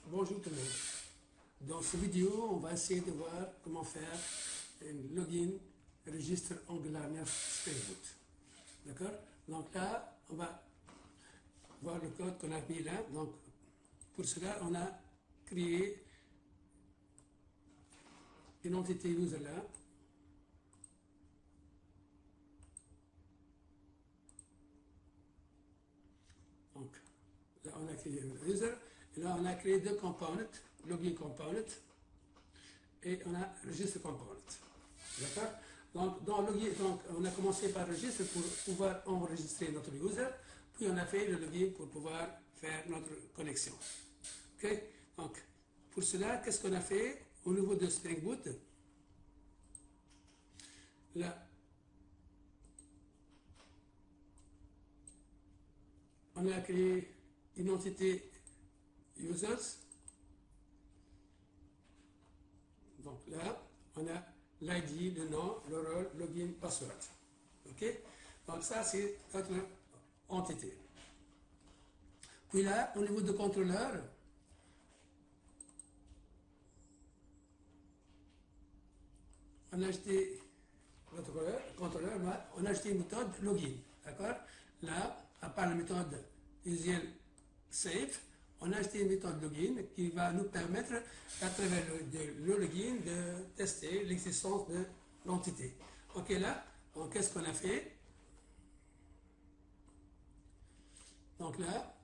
Bonjour tout le monde. Dans cette vidéo, on va essayer de voir comment faire un login registre Angular 9 Spring Boot. D'accord? Donc là, on va voir le code qu'on a mis là. Donc pour cela, on a créé une entité user là. Donc là, on a créé un user. Et là, on a créé deux components, login component et on a registre component. D'accord? Donc, dans login, donc, on a commencé par registre pour pouvoir enregistrer notre user, puis on a fait le login pour pouvoir faire notre connexion. Ok? Donc, pour cela, qu'est-ce qu'on a fait au niveau de Spring Boot? Là, on a créé une entité users. Donc là, on a l'ID, le nom, le rôle, login, password. OK? Donc ça, c'est notre entité. Puis là, au niveau de contrôleur, on a ajouté notre contrôleur, on a ajouté une méthode login. D'accord? Là, à part la méthode usual save, on a ajouté une méthode login qui va nous permettre, à travers le login, de tester l'existence de l'entité. Ok, là, donc qu'est-ce qu'on a fait? Donc là,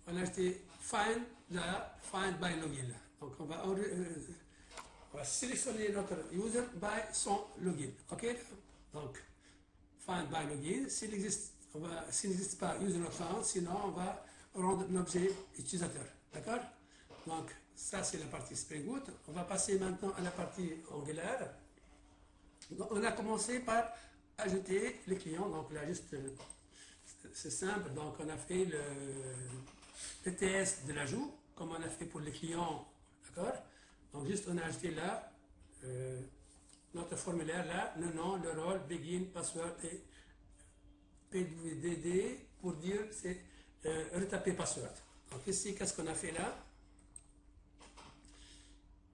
on a ajouté find by login. Donc on va sélectionner notre user by son login. Ok? Donc, find by login, s'il n'existe pas user not found, sinon on va rendre l'objet utilisateur. D'accord? Donc, ça c'est la partie Spring Boot. On va passer maintenant à la partie Angular. Donc, on a commencé par ajouter les clients. Donc là, juste, c'est simple. Donc, on a fait le TS de l'ajout, comme on a fait pour les clients. D'accord? Donc, juste, on a ajouté là notre formulaire là, le nom, le rôle, begin, password et PWD pour dire c'est retaper password. Donc ici, qu'est-ce qu'on a fait là?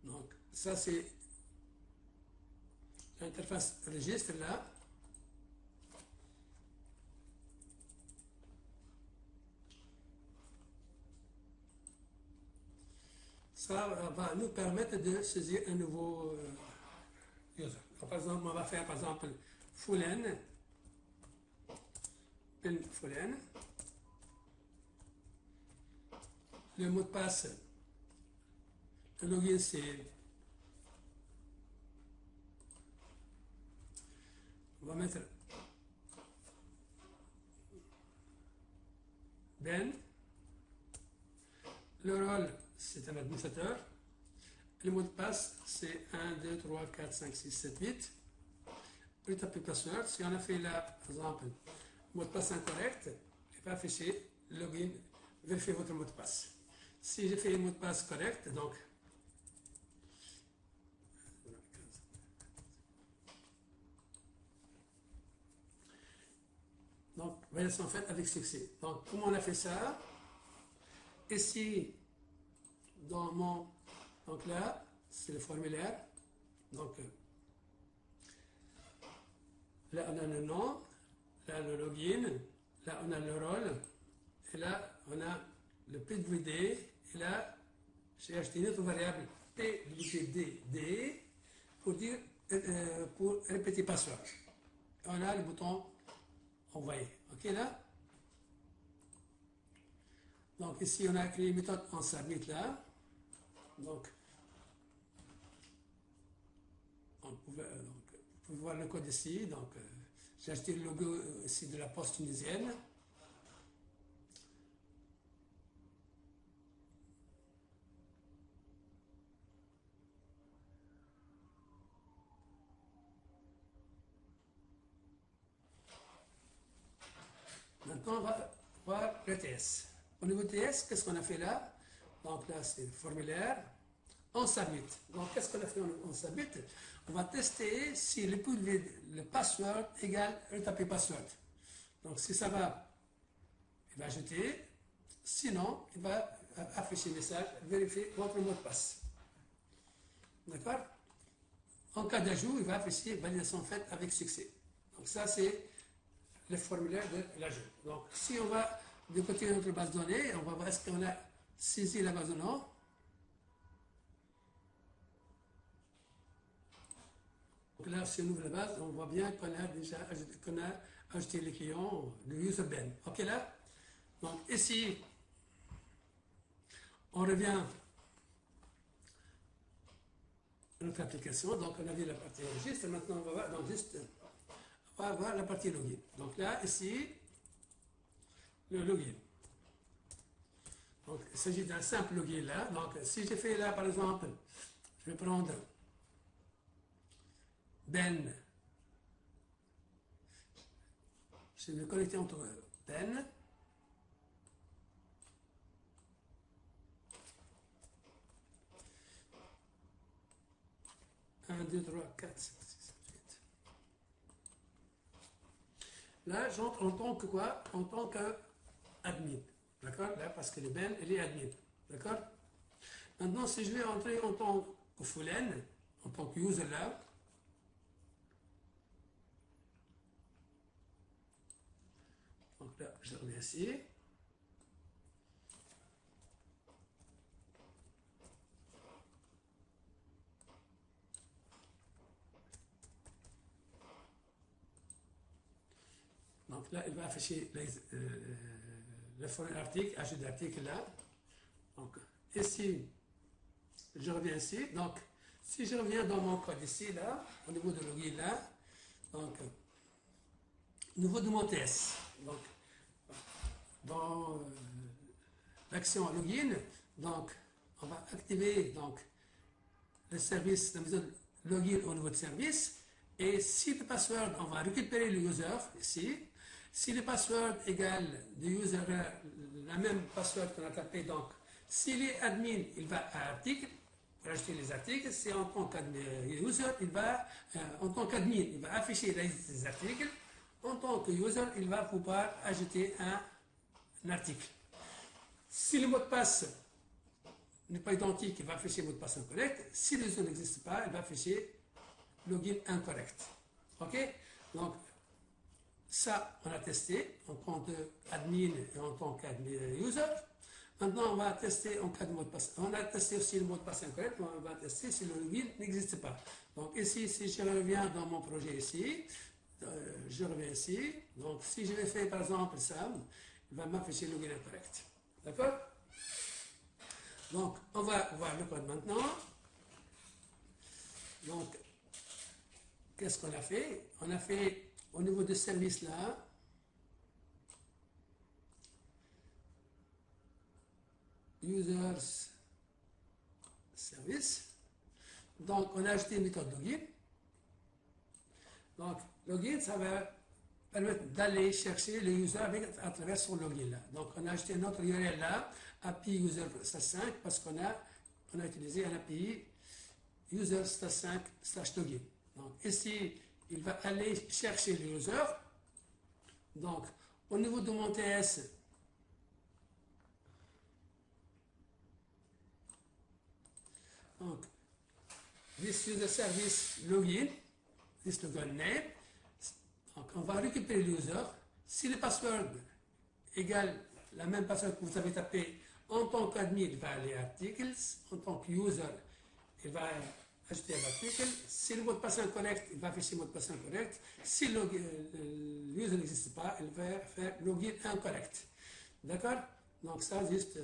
Donc ça c'est l'interface registre là. Ça va nous permettre de saisir un nouveau user. Donc, par exemple, on va faire par exemple full n, full n. Le mot de passe, le login c'est, on va mettre Ben. Le rôle c'est un administrateur. Le mot de passe c'est 1, 2, 3, 4, 5, 6, 7, 8. Retaper password, si on a fait là, par exemple, mot de passe incorrect, il va afficher login, vérifiez votre mot de passe. Si j'ai fait le mot de passe correct, donc validation faite avec succès. Donc, comment on a fait ça? Ici, donc là, c'est le formulaire. Donc, là, on a le nom, là, le login, là, on a le rôle, et là, on a le PWD, et là, j'ai ajouté une autre variable PWD pour dire, pour répéter password. On a le bouton envoyer. Ok, là? Donc, ici, on a créé une méthode en submit là. Donc, vous pouvez voir le code ici. Donc, j'ai acheté le logo ici de la poste tunisienne. Maintenant, on va voir le TS. Au niveau du TS, qu'est-ce qu'on a fait là? Donc là, c'est le formulaire. On submit. Donc, qu'est-ce qu'on a fait en submit? On va tester si le password égale retaper password. Donc, si ça va, il va ajouter. Sinon, il va afficher message, vérifier votre mot de passe. D'accord? En cas d'ajout, il va afficher validation faite avec succès. Donc ça, c'est le formulaire de l'ajout. Donc si on va du côté de notre base de données, on va voir est-ce qu'on a saisi la base de données. Donc là, si on ouvre la base, on voit bien qu'on a déjà ajouté les clients, le user Ben. OK là? Donc ici, on revient à notre application. Donc on a vu la partie enregistre. Maintenant, on va voir, donc juste, on va voir la partie login. Donc là, ici, le login. Donc il s'agit d'un simple login là. Donc si je fais là, par exemple, je vais prendre Ben. Je vais me connecter entre Ben. Un, 2, 3, 4, 5, 6, 7, 8. Là, j'entre en tant que quoi? En tant qu'admin. D'accord? Là, parce que le Ben, il est admin. D'accord? Maintenant, si je vais entrer en tant que full N, en tant que user là, donc là, je reviens ici. Donc là, il va afficher le formulaire article, ajout d'article là. Donc ici, je reviens ici. Donc, si je reviens dans mon code ici, là, au niveau de login là, donc, niveau de mon TS. Donc, dans l'action login, donc, on va activer donc, le service, la méthode login au niveau de service. Et si le password, on va récupérer le user ici. Si le password égale du user, la même password qu'on a tapé, donc, s'il est admin, il va à article, pour ajouter les articles. Si en tant qu'user, il va, en tant qu'admin, il va afficher la liste des articles. En tant que user, il va pouvoir ajouter un article. Si le mot de passe n'est pas identique, il va afficher le mot de passe incorrect. Si le user n'existe pas, il va afficher login incorrect. OK? Donc, ça, on a testé en tant qu'admin et en tant qu'user. Maintenant, on va tester en cas de mot de passe. On a testé aussi le mot de passe incorrect, mais on va tester si le login n'existe pas. Donc ici, si je reviens dans mon projet ici, je reviens ici. Donc si je vais faire par exemple ça, il va m'afficher le login incorrect. D'accord? Donc on va voir le code maintenant. Donc, qu'est-ce qu'on a fait? On a fait au niveau de service là, users service. Donc, on a ajouté une méthode login. Donc, login, ça va permettre d'aller chercher le user à travers son login là. Donc, on a ajouté notre URL là, API user 5, parce qu'on a utilisé un API user 5/login. Donc, ici, il va aller chercher le user. Donc, au niveau de mon TS, donc, this user service login, this login name. Donc, on va récupérer le user. Si le password égale la même password que vous avez tapé en tant qu'admin, il va aller à articles. En tant qu'user, il va ajouter un article. Si le mot de passe est incorrect, il va afficher le mot de passe incorrect. Si l'user n'existe pas, il va faire login incorrect. D'accord? Donc ça, juste...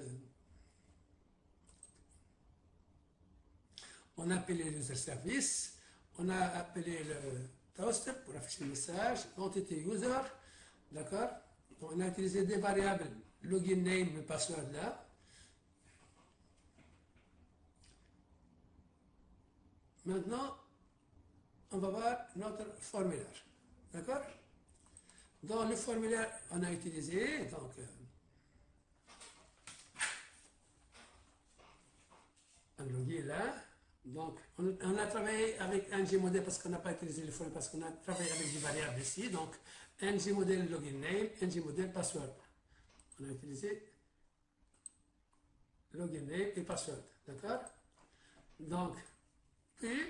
on a appelé le user service. On a appelé le toast pour afficher le message. Entité user. D'accord? On a utilisé des variables login name et password là. Maintenant, on va voir notre formulaire. D'accord? Dans le formulaire, on a utilisé donc, un login là. Donc, on a travaillé avec ngModel parce qu'on n'a pas utilisé le formulaire, parce qu'on a travaillé avec des variables ici. Donc, ngModel login name, ngModel password. On a utilisé login name et password. D'accord? Donc, puis,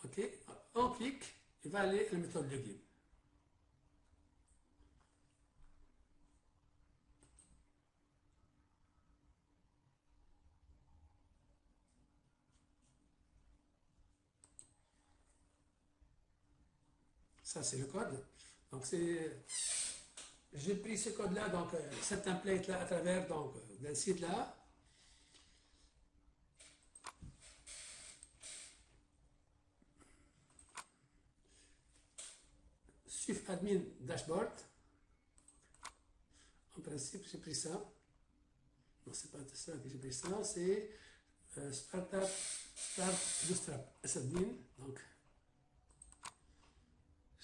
ok, on clique, il va aller à la méthode login. Ça, c'est le code. Donc, j'ai pris ce code-là, donc, cette template-là, à travers donc, le site-là. Shift Admin Dashboard. En principe, j'ai pris ça. Non, c'est pas ça que j'ai pris ça, c'est Startup Start Bootstrap Admin. Donc,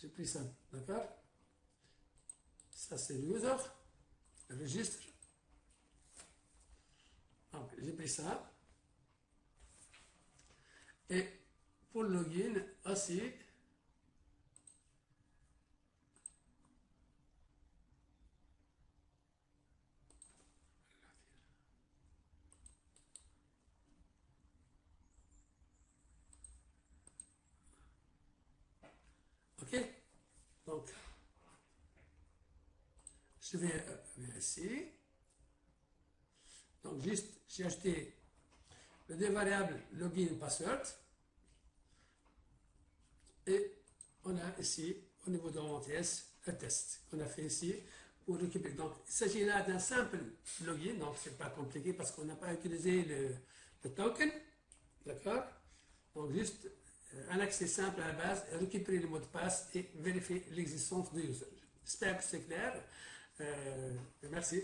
j'ai pris ça, d'accord? Ça, c'est le user, le registre. Donc, j'ai pris ça. Et pour le login aussi, ok? Donc, je vais ici. Donc, juste, j'ai acheté les deux variables login et password. Et on a ici, au niveau de mon TS, un test qu'on a fait ici pour récupérer. Donc, il s'agit là d'un simple login, donc c'est pas compliqué parce qu'on n'a pas utilisé le token, d'accord? Donc, juste un accès simple à la base, récupérer le mot de passe et vérifier l'existence du user. J'espère que c'est clair. Merci.